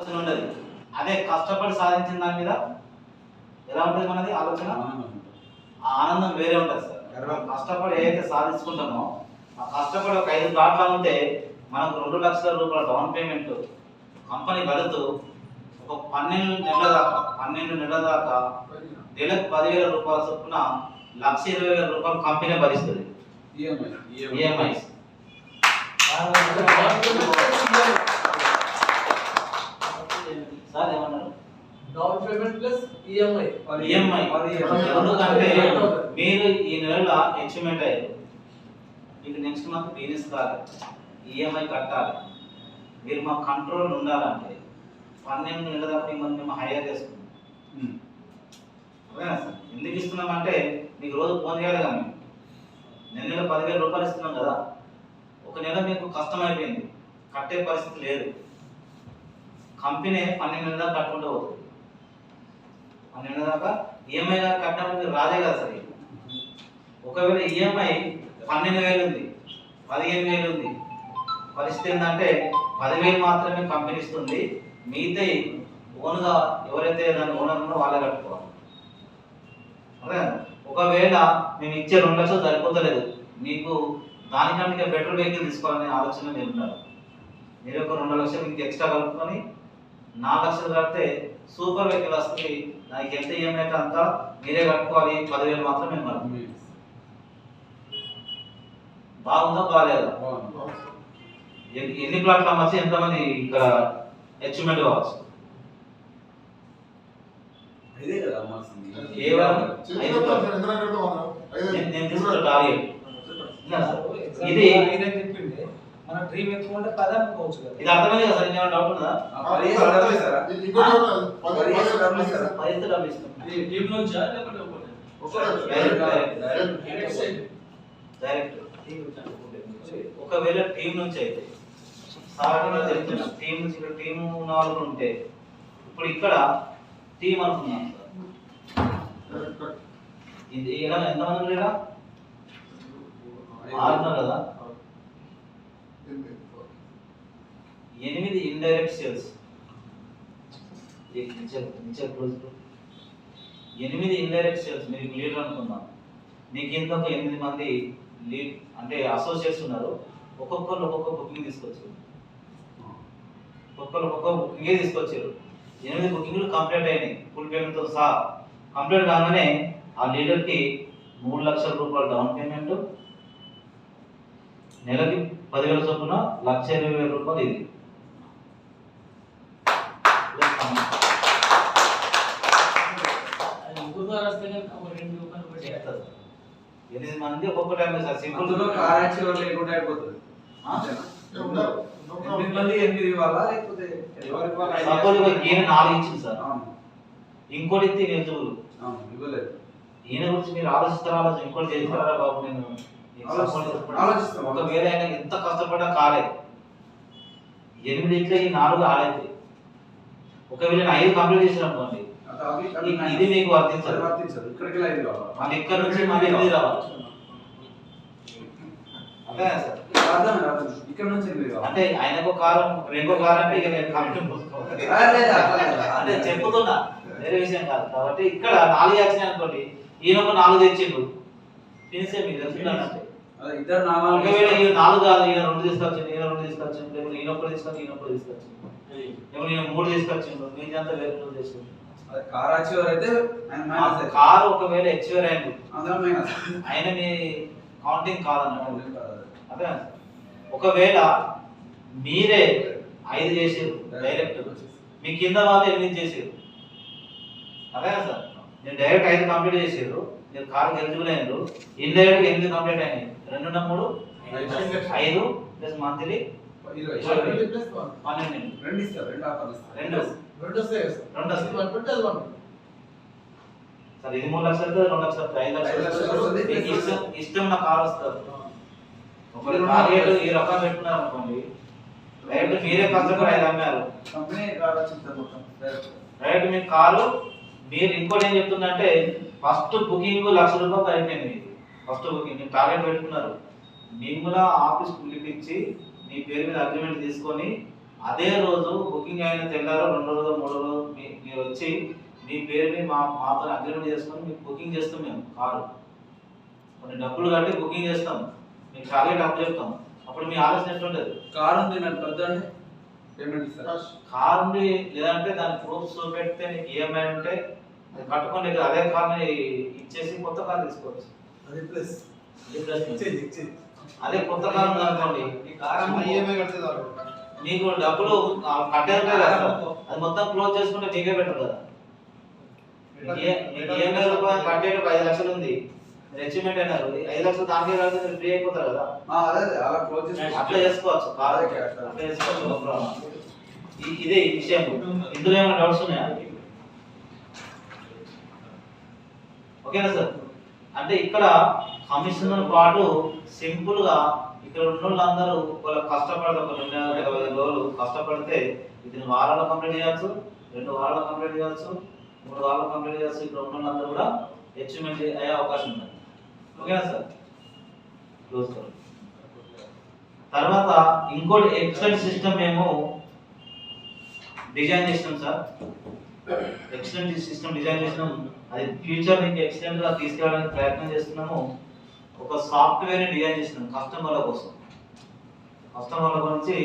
ఉండదు. అదే కష్టపడి సాధించిన దాని మీద ఎలా ఉంటుంది మనది ఆలోచన? ఆ ఆనందం వేరే ఉంటుంది సార్. కష్టపడి ఏదైతే సాధించుకుంటామో ఆ కష్టపడి ఒక 5 ప్లాట్లు ఉంటే మనకు 2 లక్షల రూపాయల డౌన్ పేమెంట్ కంపెనీ కడుతూ ఒక 12 నెలల దాకా నెలకు 10,000 రూపాయల చొప్పున 1,20,000 రూపాయలు కంపెనీ భరిస్తుంది ఈఎంఐ. సార్ ఏమన్నారు? Down payment plus EMI. ఎందుకంటే మీరు ఈ నెలలో అచీవ్మెంట్ అయ్యారు, మీకు నెక్స్ట్ మంత్ బిజినెస్ కాదు, ఈఎంఐ కట్టాలి, మీరు మా కంట్రోల్ ఉండాలంటే 12 నెలల దాకా మిమ్మల్ని మేము హైర్ చేసుకున్నాం. ఓకేనా సార్? ఎందుకు ఇస్తున్నామంటే మీకు రోజు ఫోన్ చేయాలి కానీ నెల 10,000 రూపాయలు ఇస్తున్నాం కదా, ఒక నెల మీకు కష్టమైపోయింది, కట్టే పరిస్థితి లేదు, కంపెనీ 12 నెలల దాకా కట్టుకుంటూ పోతుంది. 12 నెలల దాకా ఈఎంఐ కట్టినప్పుడు మీరు రాజే కదా సార్. ఒకవేళ ఈఎంఐ 12,000 ఉంది, 15,000 ఉంది, పరిస్థితి ఏంటంటే 10,000 మాత్రమే కంపెనీ ఇస్తుంది, మిగతా ఓన్గా ఎవరైతే దాని ఓనర్ ఉన్నారో వాళ్ళే కట్టుకోవాలి. అదే ఒకవేళ మేము ఇచ్చే 2 లక్షలు సరిపోతలేదు, మీకు దానికంటే బెటర్ వెహికల్ తీసుకోవాలనే ఆలోచన మీరు ఉన్నారు, మీరు ఒక 2 లక్షలు మీకు ఎక్స్ట్రా కలుపుకొని 4 లక్షలు కడితే సూపర్ వెహికల్ వస్తుంది. దానికి ఎంత ఈఎంఐ అయితే అంతా మీరే కట్టుకోవాలి, 10,000 మాత్రమే కడుతుంది. బాగుందా బాగాలేదా? ఎన్ని ప్లాట్లు అమ్మచ్చు, ఎంతమంది ఇక్కడ అచీవ్మెంట్ కావచ్చు? నేను తీసుకున్న టార్గెట్ ఇది. మన డ్రీమ్ ఎక్కువంటే 10 అనుకోవచ్చు కదా. ఇది అర్థమైంది కదా సార్? ఏమైనా డౌట్ ఉందా? టీమ్ నుంచా డైరెక్ట్ ఒకవేళ టీం నుంచి అయితే సాధారణంగా చెప్తున్నా, టీం నుంచి ఇక్కడ టీం ఉన్న వాళ్ళు ఉంటే ఇప్పుడు ఇక్కడ టీం అనుకున్నాం సార్. ఇది ఎలా ఎంతమంది లేదా 6 కదా, 8 ఇండైరెక్ట్ సేల్స్, 8 ఇండైరెక్ట్ సేల్స్. మీరు లీడర్ అనుకుందాం, మీకు ఇంకొక 8 మంది లీడ్ అంటే అసోసియేట్స్ ఉన్నారు, ఒక్కొక్కరు ఒక్కొక్క బుకింగ్ తీసుకొచ్చారు, ఒక్కొక్కరు ఒక్కొక్క బుకింగే తీసుకొచ్చారు. 8 బుకింగ్లు కంప్లీట్ అయినాయి, ఫుల్ పేమెంట్తో సహా. కంప్లీట్ కాగానే ఆ లీడర్కి 3 లక్షల రూపాయలు డౌన్ పేమెంట్, నెలకి 10,000 చొప్పున 1,20,000 రూపాయలు. ఇది ఎనిమిది మంది ఒక్కొక్క టైం సార్. సింపుల్ లేకుండా అయిపోతుంది. సపోజ్ ఈయన 4 ఇచ్చింది సార్, ఇంకోటి ఇస్తే ఎలిజిబుల్. ఈయన గురించి మీరు ఆలోచిస్తారా? ఇంకోటి చేస్తారా బాబు? నేను ఒకవేళ ఆయన ఎంత కష్టపడ్డా కాలేదు, 8 ఇట్లా ఈ 4 ఆడైతే, ఒకవేళ 5 కంప్లీట్ చేసిన అనుకోండి, ఇది మీకు వర్తించదు. మన ఇక్కడ నుంచి మన 8 రావాలి. అదే సార్, అంటే ఆయనకు కారం రెండో కారం అంటే ఇక నేను కంప్లీట్ అంటే చెప్పుతున్నా, వేరే విషయం కాదు. కాబట్టి ఇక్కడ 4 యాక్షన్ అనుకోండి, ఈయన ఒక 4 తెచ్చిండు, ఫినిషే మీకు తెలుసుకుంటానంటే. ఒకవేళ ఈయన 4 కాదు, ఈయన 2 తీసుకొచ్చిండు, ఈయన 2 తీసుకొచ్చిండు, లేకపోతే ఈయన ఒకటి తీసుకొచ్చి ఈయన ఒకటి తీసుకొచ్చిండు, లేకపోతే ఈయన 3 తీసుకొచ్చిండు, మీదంతా వేరే చేసుకుంటాం. కారు ఒకవేళ హెచ్వేర్ అయింది, ఆయన మీ కౌంటింగ్ కాదన్నట్టు. అదే ఒకవేళ మీరే 5 చేసారు డైరెక్ట్, మీ కింద వాళ్ళు 8 చేసారు, అదే సార్. నేను డైరెక్ట్ 5 కంప్లీట్ చేసారు, మీరు కారు ఎలిజిబుల్ అయినారు, ఇండైరెక్ట్ 8 కంప్లీట్ అయినాయి. 2 × 3 5 ప్లస్ మంత్లీ 12 సార్. ఇది 3 లక్షలు, 2 లక్షలు, 5 లక్షలు ఇష్టం ఉన్న కారు వస్తారు. ఒకవేళ టార్గెట్ ఈ రకం పెట్టుకున్నారు అనుకోండి, డైరెక్ట్ మీరే కష్టపడి 5 అమ్మారు, డైరెక్ట్ మీ కారు. మీరు ఇంకోటి ఏం చెప్తుందంటే ఫస్ట్ బుకింగ్ 1,00,000 రూపాయలు అయిపోయింది. ఫస్ట్ బుకింగ్ మీరు టార్గెట్ పెట్టుకున్నారు, మిమ్మల్ని ఆఫీస్ పిలిపించి మీ పేరు మీద అగ్రిమెంట్ తీసుకొని అదే రోజు బుకింగ్ అయిన తెల్లారో 2 రోజు 3 రోజు మీరు వచ్చి మీ పేరు మీద మాతో అగ్రిమెంట్ చేసుకొని మీకు బుకింగ్ చేస్తాం మేము కారు. కొన్ని డబ్బులు కట్టి బుకింగ్ చేస్తాం, మీకు టార్గెట్ అప్ చెప్తాం. అప్పుడు మీ ఆలోచన ఎట్లుండదు? కారు ఉంది నాకు వద్దండి పేమెంట్ ఇస్తారా? కార్ ఉంది లేదంటే దాని ప్రూఫ్స్ చూపెడితే నీకు ఈఎంఐ ఉంటే అది కట్టుకొని అదే కార్ని ఇచ్చేసి కొత్త కార్ తీసుకోవచ్చు. అది ప్లస్ ఇది ప్లస్. ఇచ్చేది అదే కొత్త కార్ ఉంది అనుకోండి, ఈ కారు అమ్మ ఈఎంఐ కడితే చాలు. మీకు డబ్బులు కట్టేది కదా, అది మొత్తం క్లోజ్ చేసుకుంటే నీకే బెటర్ కదా. ఈఎంఐ రూపాయలు కట్టేది 5 లక్షలు ఉంది, అచీవ్మెంట్ అయినారు 5 లక్షలు దానికే కడితే మీరు ఫ్రీ అయిపోతారు కదా. అదే అలా క్లోజ్ చేసి అట్లా చేసుకోవచ్చు కార్, అట్లా చేసుకోవచ్చు. no problem. ఇదే ఈ విషయం. ఇందులో ఏమైనా డౌట్స్ ఉన్నాయా? ఓకేనా సార్? అంటే ఇక్కడ కమిషన్ పాటు సింపుల్ గా ఇక్కడ ఉన్న వాళ్ళందరూ వాళ్ళ కష్టపడతారు, ఒక 2-5 రోజులు కష్టపడితే ఇది వారాల్లో కంప్లీట్ చేయొచ్చు, 2 వారాల్లో కంప్లీట్ చేయొచ్చు, 3 వారాల్లో కంప్లీట్ చేయొచ్చు. ఇక్కడ ఉన్న వాళ్ళందరూ కూడా అచీవ్మెంట్ అయ్యే అవకాశం ఉంది. ఓకేనా సార్? క్లోజ్ కర్. తర్వాత ఇంకోటి ఎక్సలెంట్ సిస్టమ్ మేము డిజైన్ చేసినాం సార్. ఎక్సలెంట్ సిస్టమ్ డిజైన్ చేసినాం, అది ఫ్యూచర్ నుంచి ఎక్సలెంట్ గా తీసుకెళ్ళడానికి ప్రయత్నం చేస్తున్నాము. ఒక సాఫ్ట్వేర్ ని డిజైన్ చేసినాం కస్టమర్ల కోసం. కస్టమర్ల గురించి